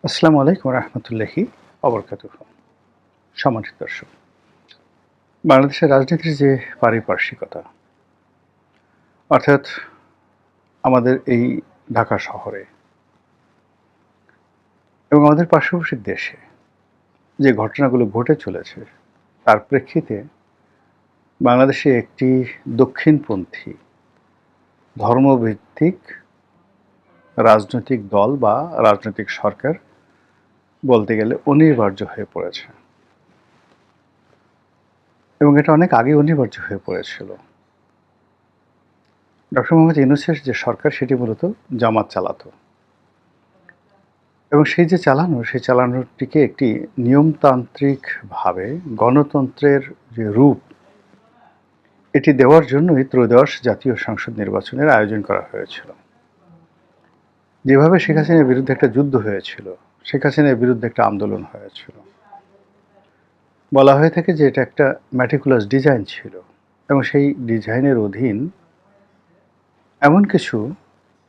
আসসালামু আলাইকুম রহমতুল্লাহি অবরকাতুহ। সম্মানিত দর্শক, বাংলাদেশের রাজনীতির যে পারিপার্শ্বিকতা, অর্থাৎ আমাদের এই ঢাকা শহরে এবং আমাদের পার্শ্ববর্তী দেশে যে ঘটনাগুলো ঘটে চলেছে, তার প্রেক্ষিতে বাংলাদেশে একটি দক্ষিণপন্থী ধর্মভিত্তিক রাজনৈতিক দল বা রাজনৈতিক সরকার বলতে গেলে অনিবার্য হয়ে পড়েছে, এবং এটা অনেক আগে অনিবার্য হয়ে পড়েছিল। ডক্টর মোহাম্মদ ইউনূসের যে সরকার, সেটি মূলত জামাত চালাতো, এবং সেই যে সেই চালানোটিকে একটি নিয়মতান্ত্রিকভাবে গণতন্ত্রের যে রূপ, এটি দেওয়ার জন্যই ত্রয়োদশ জাতীয় সংসদ নির্বাচনের আয়োজন করা হয়েছিল। যেভাবে শেখ হাসিনার বিরুদ্ধে একটা যুদ্ধ হয়েছিল, শেখ হাসিনার বিরুদ্ধে একটা আন্দোলন হয়েছিল, বলা হয়ে থাকে যে এটা একটা ম্যাটিকুলাস ডিজাইন ছিল, এবং সেই ডিজাইনের অধীন এমন কিছু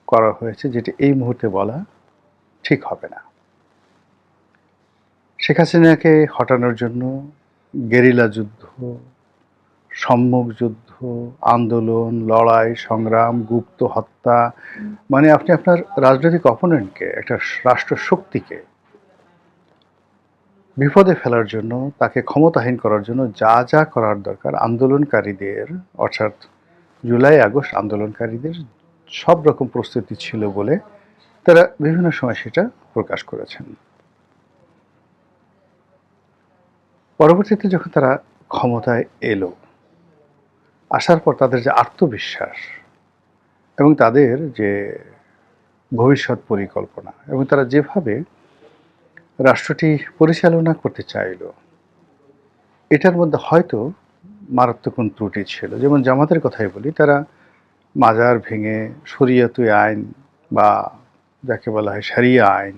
করা হয়েছে যেটি এই মুহূর্তে বলা ঠিক হবে না। শেখ হাসিনাকে হটানোর জন্য গেরিলা যুদ্ধ, সম্মুখ যুদ্ধ, আন্দোলন, লড়াই, সংগ্রাম, গুপ্ত হত্যা, মানে আপনি আপনার রাজনৈতিক অপোনেন্টকে, একটা রাষ্ট্রশক্তিকে বিপদে ফেলার জন্য, তাকে ক্ষমতাহীন করার জন্য যা যা করার দরকার, আন্দোলনকারীদের, অর্থাৎ জুলাই আগস্ট আন্দোলনকারীদের সব রকম প্রস্তুতি ছিল বলে তারা বিভিন্ন সময় সেটা প্রকাশ করেছেন। পরবর্তীতে যখন তারা ক্ষমতায় এলো, আসার পর তাদের যে আত্মবিশ্বাস এবং তাদের যে ভবিষ্যৎ পরিকল্পনা, এবং তারা যেভাবে রাষ্ট্রটি পরিচালনা করতে চাইল, এটার মধ্যে হয়তো মারাত্মক কোন ত্রুটি ছিল। যেমন জামাতের কথাই বলি, তারা মাজার ভেঙে শরিয়তি আইন বা যাকে বলা হয় শরিয়া আইন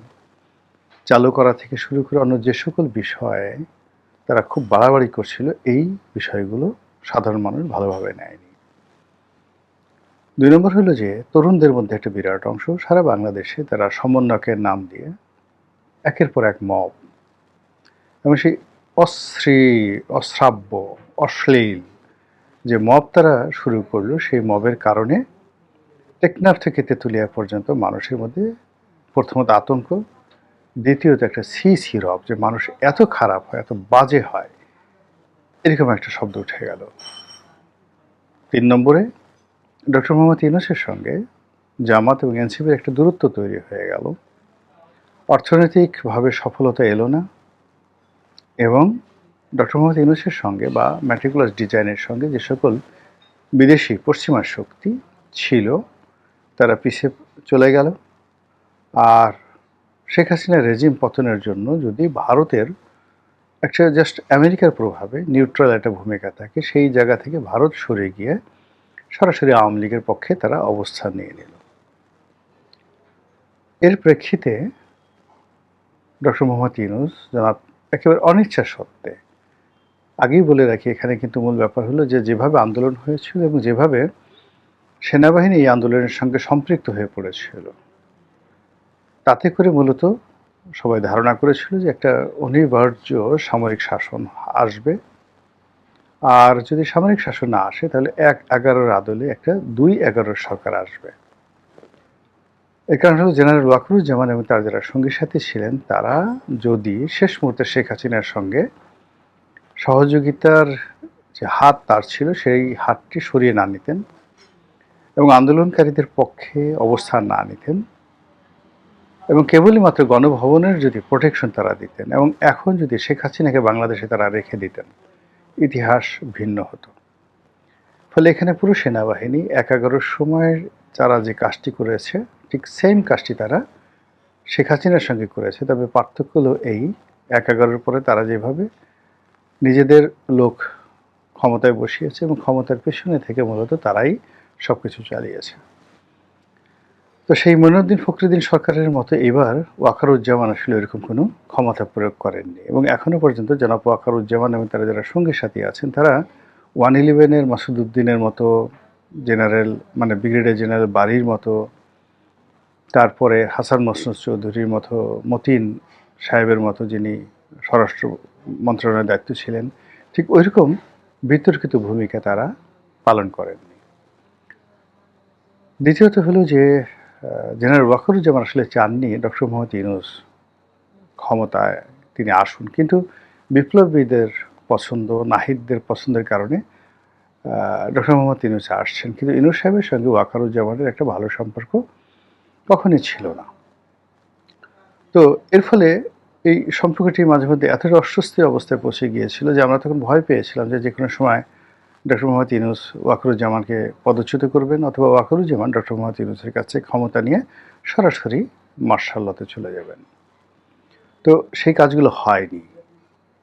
চালু করা থেকে শুরু করে অন্য যে সকল বিষয়ে তারা খুব বাড়াবাড়ি করছিল, এই বিষয়গুলো সাধারণ মানুষ ভালোভাবে নেয়নি। ২ নম্বর হলো যে তরুণদের মধ্যে একটা বিরাট অংশ সারা বাংলাদেশে তারা সমন্বয়কের নাম দিয়ে একের পর এক মব, এবং সেই অশ্রাব্য, অশ্লীল যে মব তারা শুরু করলো, সেই মবের কারণে টেকনাফ থেকে তেঁতুলিয়া পর্যন্ত মানুষের মধ্যে প্রথমত আতঙ্ক, দ্বিতীয়ত একটা সি রব, যে মানুষ এত খারাপ হয়, এত বাজে হয়, এরকম একটা শব্দ উঠে গেল। ৩ নম্বরে ডক্টর মোহাম্মদ ইউনূসের সঙ্গে জামাত এবং এনসিপির একটা দূরত্ব তৈরি হয়ে গেল। অর্থনৈতিকভাবে সফলতা এলো না, এবং ডক্টর মোহাম্মদ ইউনূসের সঙ্গে বা ম্যাটিকুলাস ডিজাইনের সঙ্গে যে সকল বিদেশি পশ্চিমা শক্তি ছিল, তারা পিছিয়ে চলে গেল। আর শেখ হাসিনার রেজিম পতনের জন্য যদি ভারতের একটা জাস্ট আমেরিকার প্রভাবে নিউট্রাল একটা ভূমিকা থাকে, সেই জায়গা থেকে ভারত সরে গিয়ে সরাসরি আওয়ামী লীগের পক্ষে তারা অবস্থান নিয়ে নিল। এর প্রেক্ষিতে ডক্টর মোহাম্মদ ইউনূস জনাব একেবারে অনিচ্ছা সত্ত্বে, আগেই বলে রাখি এখানে কিন্তু মূল ব্যাপার হলো যে যেভাবে আন্দোলন হয়েছিল এবং যেভাবে সেনাবাহিনী এই আন্দোলনের সঙ্গে সম্পৃক্ত হয়ে পড়েছিল, তাতে করে মূলত সবাই ধারণা করেছিল যে একটা অনিবার্য সামরিক শাসন আসবে, আর যদি সামরিক শাসন না আসে তাহলে ১/১১ আদলে একটা ২/১১ সরকার আসবে। এর কারণ হলো জেনারেল ওয়াকারুজ্জামান এবং তার যারা সঙ্গী সাথী ছিলেন, তারা যদি শেষ মুহূর্তে শেখ হাসিনার সঙ্গে সহযোগিতার যে হাত তার ছিল, সেই হাতটি সরিয়ে না নিতেন এবং আন্দোলনকারীদের পক্ষে অবস্থান না নিতেন, এবং কেবলই মাত্র গণভবনের যদি প্রোটেকশন তারা দিতেন, এবং এখন যদি শেখ হাসিনাকে বাংলাদেশে তারা রেখে দিতেন, ইতিহাস ভিন্ন হতো। ফলে এখানে পুরো সেনাবাহিনী ১/১১ সময়ের যারা যে কাজটি করেছে, ঠিক সেম কাজটি তারা শেখ হাসিনার সঙ্গে করেছে। তবে পার্থক্য হলো এই, ১/১১ পরে তারা যেভাবে নিজেদের লোক ক্ষমতায় বসিয়েছে এবং ক্ষমতার পেছনে থেকে মূলত তারাই সব কিছু চালিয়েছে। তো সেই মঈনুদ্দিন ফখরুদ্দিন সরকারের মতো এবার ওয়াকারুজ্জামান আসলে এরকম কোনো ক্ষমতা প্রয়োগ করেননি, এবং এখনও পর্যন্ত জনাব ওয়াকারুজ্জামান এবং তারা যারা সঙ্গী সাথী আছেন, তারা 111-এর মাসুদ উদ্দিনের মতো জেনারেল, মানে ব্রিগেডিয়ার জেনারেল বারির মতো তারপরে হাসান মাসুদ চৌধুরীর মতো, মতিন সাহেবের মতো যিনি স্বরাষ্ট্র মন্ত্রণালয়ের দায়িত্ব ছিলেন, ঠিক ওইরকম বিতর্কিত ভূমিকা তারা পালন করেননি। দ্বিতীয়ত হলো যে জেনারেল ওয়াকারুজ্জামান আসলে চাননি ডক্টর মোহাম্মদ ইউনূস ক্ষমতায় তিনি আসুন, কিন্তু বিপ্লবীদের পছন্দ, নাহিদদের পছন্দের কারণে ডক্টর মোহাম্মদ ইউনূস আসছেন। কিন্তু ইউনূস সাহেবের সঙ্গে ওয়াকারুজ্জামানের একটা ভালো সম্পর্ক কখনই ছিল না। তো এর ফলে এই সম্পর্কটি মাঝে মধ্যে এতটা অস্বস্তির অবস্থায় পৌঁছে গিয়েছিল যে আমরা তখন ভয় পেয়েছিলাম যে কোনো সময় ডক্টর মোহাম্মদ ইউনূস ওয়াকারুজ্জামানকে পদচ্যুত করবেন, অথবা ওয়াকারুজ্জামান ডক্টর মোহাম্মদ ইউনূসের কাছে ক্ষমতা নিয়ে সরাসরি মার্শাল লতে চলে যাবেন। তো সেই কাজগুলো হয়নি।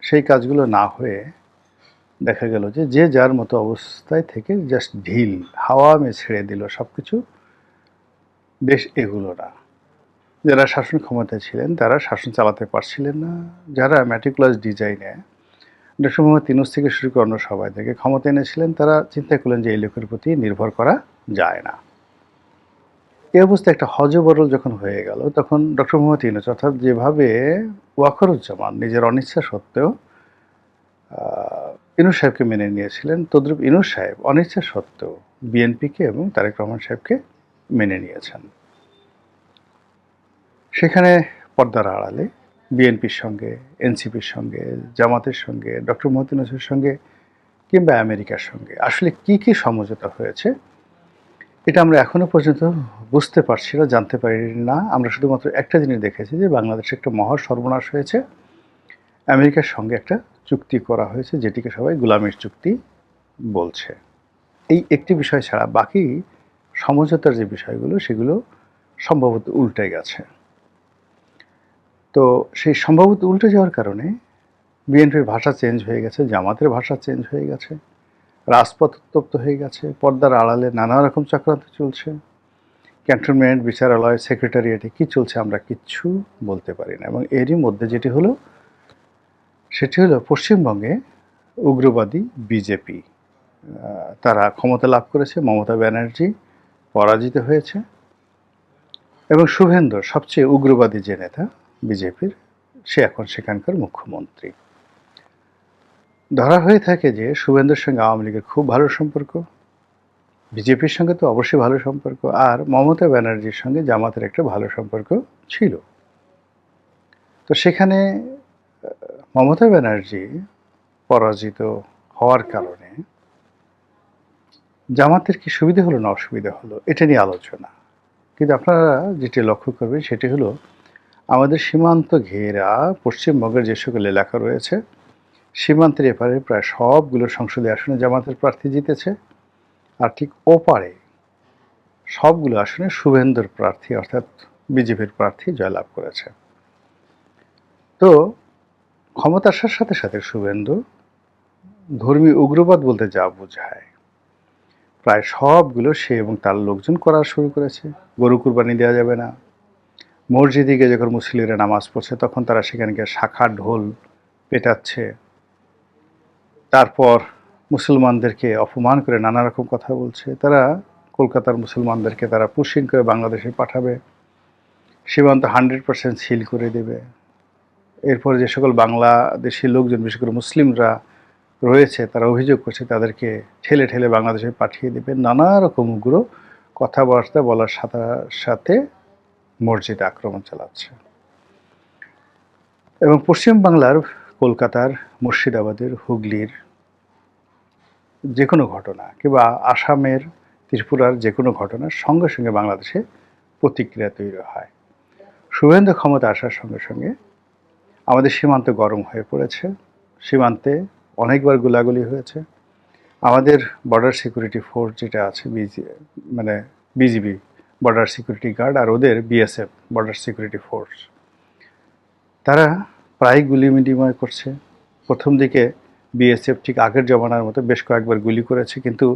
সেই কাজগুলো না হয়ে দেখা গেল যে যে যার মতো অবস্থায় থেকে জাস্ট ঢিল হাওয়া মে ছেড়ে দিল সব কিছু, দেশ এগুলো না। যারা শাসন ক্ষমতায় ছিলেন তারা শাসন চালাতে পারছিলেন না। যারা ম্যাটিকুলাস ডিজাইনে ডক্টর মোহাম্মদ ইউনূস থেকে শুরু করে অন্য সবাইদেরকে ক্ষমতা এনেছিলেন, তারা চিন্তা করলেন যে এই লোকের প্রতি নির্ভর করা যায় না। এই অবস্থায় একটা হযবরল যখন হয়ে গেল, তখন ডক্টর মোহাম্মদ ইউনূস, অর্থাৎ যেভাবে ওয়াকারুজ্জামান নিজের অনিচ্ছা সত্ত্বেও ইউনূস সাহেবকে মেনে নিয়েছিলেন, তদ্রূপ ইউনূস সাহেব অনিচ্ছা সত্ত্বেও বিএনপিকে এবং তারেক রহমান সাহেবকে মেনে নিয়েছেন। সেখানে পর্দার আড়ালে বিএনপির সঙ্গে, এনসিপির সঙ্গে, জামাতের সঙ্গে, ডক্টর মোহাম্মদ ইউনূসের সঙ্গে কিংবা আমেরিকার সঙ্গে আসলে কি কি সমঝোতা হয়েছে, এটা আমরা এখনো পর্যন্ত বুঝতে পারছি না, জানতে পারি না। আমরা শুধুমাত্র একটা জিনিস দেখেছি যে বাংলাদেশে একটা মহা সর্বনাশ হয়েছে, আমেরিকার সঙ্গে একটা চুক্তি করা হয়েছে যেটিকে সবাই গোলামির চুক্তি বলছে। এই একটি বিষয় ছাড়া বাকি সমঝোতার যে বিষয়গুলো সেগুলো সম্ভবত উল্টে গেছে। তো সেই সম্ভবত উল্টে যাওয়ার কারণে বিএনপির ভাষা চেঞ্জ হয়ে গেছে, জামাতের ভাষা চেঞ্জ হয়ে গেছে, রাজপথ উত্তপ্ত হয়ে গেছে, পর্দার আড়ালে নানা রকম চক্রান্ত চলছে, ক্যান্টনমেন্ট, বিচারালয়, সেক্রেটারিয়েটে কী চলছে আমরা কিচ্ছু বলতে পারি না। এবং এরই মধ্যে যেটি হলো সেটি হলো পশ্চিমবঙ্গে উগ্রবাদী বিজেপি তারা ক্ষমতা লাভ করেছে, মমতা ব্যানার্জি পরাজিত হয়েছে এবং শুভেন্দু সবচেয়ে উগ্রবাদী যে নেতা বিজেপির, সে এখন সেখানকার মুখ্যমন্ত্রী। ধরা হয়ে থাকে যে শুভেন্দুর সঙ্গে আওয়ামী লীগের খুব ভালো সম্পর্ক, বিজেপির সঙ্গে তো অবশ্যই ভালো সম্পর্ক, আর মমতা ব্যানার্জির সঙ্গে জামাতের একটা ভালো সম্পর্ক ছিল। তো সেখানে মমতা ব্যানার্জি পরাজিত হওয়ার কারণে জামাতের কি সুবিধা হলো না অসুবিধা হলো, এটা নিয়ে আলোচনা। কিন্তু আপনারা যেটি লক্ষ্য করবেন সেটি হলো আমাদের সীমান্ত ঘেরা পশ্চিমবঙ্গের যে সকল এলাকা রয়েছে, সীমান্তের এপারে প্রায় সবগুলো সংসদীয় আসনে জামাতের প্রার্থী জিতেছে, আর ঠিক ওপারে সবগুলো আসনে শুভেন্দুর প্রার্থী অর্থাৎ বিজেপির প্রার্থী জয়লাভ করেছে। তো ক্ষমতা আসার সাথে সাথে শুভেন্দু ধর্মীয় উগ্রবাদ বলতে যা বোঝায় প্রায় সবগুলো সে এবং তার লোকজন করা শুরু করেছে। গরু কুরবানি দেওয়া যাবে না, মসজিদে গিয়ে যখন মুসলিমরা নামাজ পড়ছে তখন তারা সেখানে গিয়ে শাখা ঢোল পেটাচ্ছে, তারপর মুসলমানদেরকে অপমান করে নানা রকম কথা বলছে। তারা কলকাতার মুসলমানদেরকে তারা পুশিং করে বাংলাদেশে পাঠাবে, সীমান্ত 100% সিল করে দেবে। এরপরে যে সকল বাংলাদেশি লোকজন, বিশেষ করে মুসলিমরা রয়েছে, তারা অভিযোগ করছে তাদেরকে ঠেলে ঠেলে বাংলাদেশে পাঠিয়ে দেবে। নানা রকম উগ্র কথাবার্তা বলার সাথে সাথে মসজিদে আক্রমণ চালাচ্ছে। এবং পশ্চিম বাংলার কলকাতার, মুর্শিদাবাদের, হুগলির যে কোনো ঘটনা কিংবা আসামের, ত্রিপুরার যে কোনো ঘটনার সঙ্গে সঙ্গে বাংলাদেশে প্রতিক্রিয়া তৈরি হয়। শুভেন্দু ক্ষমতা আসার সঙ্গে সঙ্গে আমাদের সীমান্ত গরম হয়ে পড়েছে, সীমান্তে অনেকবার গোলাগুলি হয়েছে। আমাদের বর্ডার সিকিউরিটি ফোর্স যেটা আছে বিজিবি বর্ডার সিকিউরিটি গার্ড, আর ওদের বিএসএফ বর্ডার সিকিউরিটি ফোর্স, তারা প্রায় গুলি বিনিময় করছে। প্রথম দিকে বিএসএফ ঠিক আগের জমানার মতো বেশ কয়েকবার গুলি করেছে, কিন্তু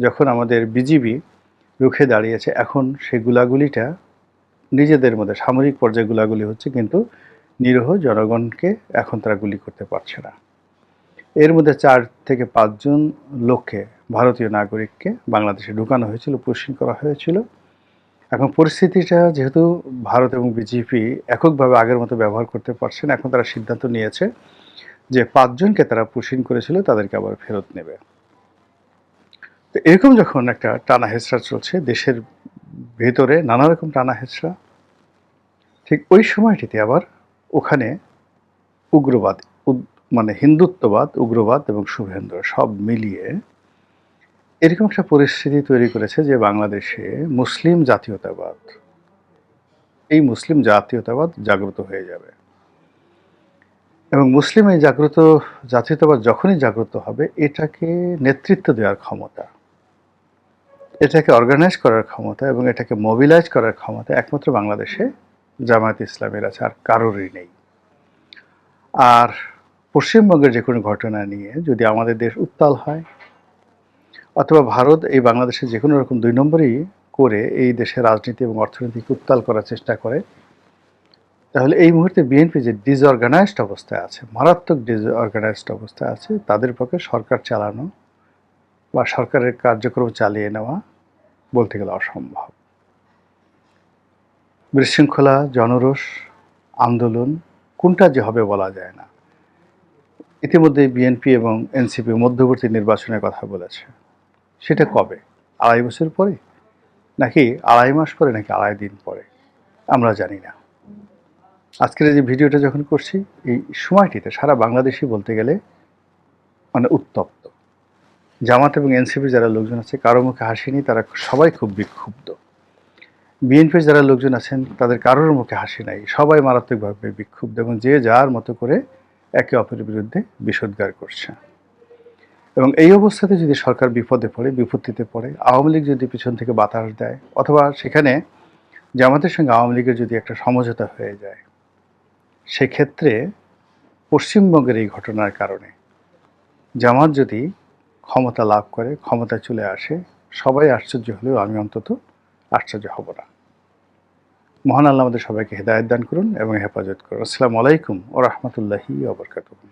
যখন আমাদের বিজিবি রুখে দাঁড়িয়েছে, এখন সেই গুলাগুলিটা নিজেদের মধ্যে সামরিক পর্যায়ে গুলাগুলি হচ্ছে, কিন্তু নিরীহ জনগণকে এখন তারা গুলি করতে পারছে না। এর মধ্যে 4 থেকে 5 জন লোককে, ভারতীয় নাগরিককে বাংলাদেশে ঢুকানো হয়েছিল, পুশিং করা হয়েছিল। এখন পরিস্থিতিটা যেহেতু ভারত এবং বিজেপি এককভাবে আগের মতো ব্যবহার করতে পারছে না, এখন তারা সিদ্ধান্ত নিয়েছে যে ৫ জনকে তারা পুশিং করেছিল তাদেরকে আবার ফেরত নেবে। তো এরকম যখন একটা টানা হেঁচড়া চলছে দেশের ভেতরে, নানা রকম টানা হেঁচড়া, ঠিক ওই সময়টিতে আবার ওখানে উগ্রবাদ, মানে হিন্দুত্ববাদ, উগ্রবাদ এবং শুভেন্দ্র সব মিলিয়ে এরকম একটা পরিস্থিতি তৈরি করেছে যে বাংলাদেশে মুসলিম জাতীয়তাবাদ, এই মুসলিম জাতীয়তাবাদ জাগ্রত হয়ে যাবে। এবং মুসলিম এই জাতীয়তাবাদ যখনই জাগ্রত হবে, এটাকে নেতৃত্ব দেওয়ার ক্ষমতা, এটাকে অর্গানাইজ করার ক্ষমতা এবং এটাকে মোবিলাইজ করার ক্ষমতা একমাত্র বাংলাদেশে জামায়াত ইসলামের আছে, আর কারোরই নেই। আর পশ্চিমবঙ্গের যে কোনো ঘটনা নিয়ে যদি আমাদের দেশ উত্তাল হয়, অথবা ভারত এই বাংলাদেশে যে কোনো রকম ২ নম্বরই করে এই দেশের রাজনীতি এবং অর্থনীতিকে উত্তাল করার চেষ্টা করে, তাহলে এই মুহূর্তে বিএনপি যে ডিসঅর্গানাইজড অবস্থায় আছে, মারাত্মক ডিসঅর্গানাইজড অবস্থায় আছে, তাদের পক্ষে সরকার চালানো বা সরকারের কার্যক্রম চালিয়ে নেওয়া বলতে গেলে অসম্ভব। বিশৃঙ্খলা, জনরোষ, আন্দোলন কোনটা যে হবে বলা যায় না। ইতিমধ্যে বিএনপি এবং এনসিপি মধ্যবর্তী নির্বাচনের কথা বলেছে। সেটা কবে? ২.৫ বছর পরে, নাকি ২.৫ মাস পরে, নাকি ২.৫ দিন পরে? আমরা জানি না। আজকের এই যে ভিডিওটা যখন করছি, এই সময়টিতে সারা বাংলাদেশই বলতে গেলে মানে উত্তপ্ত। জামাত এবং এনসিপির যারা লোকজন আছে কারো মুখে হাসি নেই, তারা সবাই খুব বিক্ষুব্ধ। বিএনপির যারা লোকজন আছেন তাদের কারোর মুখে হাসি নাই, সবাই মারাত্মকভাবে বিক্ষুব্ধ এবং যে যার মতো করে একে অপরের বিরুদ্ধে বিষোদ্গার করছে। এবং এই অবস্থাতে যদি সরকার বিপদে পড়ে, বিপত্তিতে পড়ে, আওয়ামী লীগ যদি পিছন থেকে বাতাস দেয়, অথবা সেখানে জামাতের সঙ্গে আওয়ামী লীগের যদি একটা সমঝোতা হয়ে যায়, সেক্ষেত্রে পশ্চিমবঙ্গের এই ঘটনার কারণে জামাত যদি ক্ষমতা লাভ করে, ক্ষমতায় চলে আসে, সবাই আশ্চর্য হলেও আমি অন্তত আশ্চর্য হব না। মহান আল্লাহ আমাদের সবাইকে হেদায়েত দান করুন এবং হেফাজত করুন। আসসালামু আলাইকুম ওয়া রাহমাতুল্লাহি ওয়া বারাকাতুহু।